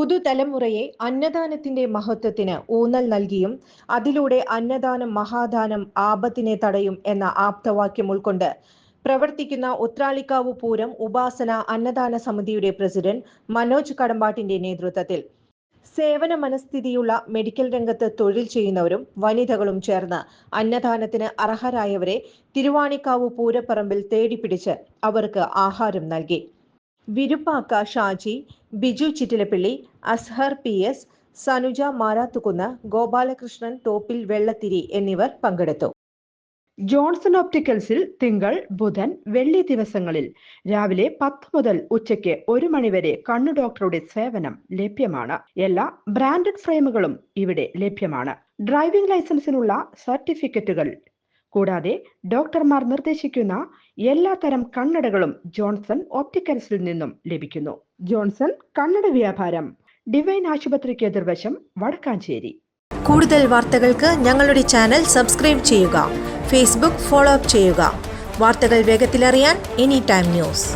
പുതുതലമുറയെ അന്നദാനത്തിന്റെ മഹത്വത്തിന് ഊന്നൽ നൽകിയും അതിലൂടെ അന്നദാനം മഹാദാനം ആപത്തിനെ തടയും എന്ന ആപ്തവാക്യം ഉൾക്കൊണ്ട് പ്രവർത്തിക്കുന്ന ഉത്രാളിക്കാവ് പൂരം ഉപാസന അന്നദാന സമിതിയുടെ പ്രസിഡന്റ് മനോജ് കടമ്പാട്ടിന്റെ നേതൃത്വത്തിൽ സേവന മനസ്ഥിതിയുള്ള മെഡിക്കൽ രംഗത്ത് തൊഴിൽ ചെയ്യുന്നവരും വനിതകളും ചേർന്ന് അന്നദാനത്തിന് അർഹരായവരെ തിരുവാണിക്കാവ് പൂരപ്പറമ്പിൽ തേടിപ്പിടിച്ച് അവർക്ക് ആഹാരം നൽകി. വിരുപ്പാക്ക ഷാജി, ബിജു ചിറ്റിലപ്പിള്ളി, അസ്ഹർ PS, സനുജ മാരാത്തുകുന്ന്, ഗോപാലകൃഷ്ണൻ തോപ്പിൽ വെള്ളത്തിരി എന്നിവർ പങ്കെടുത്തു. ജോൺസൺ ഓപ്റ്റിക്കൽസിൽ തിങ്കൾ, ബുധൻ, വെള്ളി ദിവസങ്ങളിൽ രാവിലെ 10 മുതൽ ഉച്ചയ്ക്ക് 1 മണിവരെ കണ്ണു ഡോക്ടറുടെ സേവനം ലഭ്യമാണ്. എല്ലാ ബ്രാൻഡഡ് ഫ്രെയിമുകളും ഇവിടെ ലഭ്യമാണ്. ഡ്രൈവിംഗ് ലൈസൻസിനുള്ള സർട്ടിഫിക്കറ്റുകൾ കൂടാതെ ഡോക്ടർമാർ നിർദ്ദേശിക്കുന്ന എല്ലാ തരം കണ്ണടകളും ജോൺസൺ ഓപ്റ്റിക്കൽസിൽ നിന്നും ലഭിക്കുന്നു. ജോൺസൺ കണ്ണട വ്യാപാരം, ഡിവൈൻ ആശുപത്രിക്ക് എതിർവശം, വടക്കാഞ്ചേരി. കൂടുതൽ വാർത്തകൾക്ക് ഞങ്ങളുടെ ചാനൽ സബ്സ്ക്രൈബ് ചെയ്യുക. ഫേസ്ബുക്ക് ഫോളോ അപ്പ് ചെയ്യുക. വാർത്തകൾ വേഗത്തിലറിയാൻ എനി ടൈം ന്യൂസ്.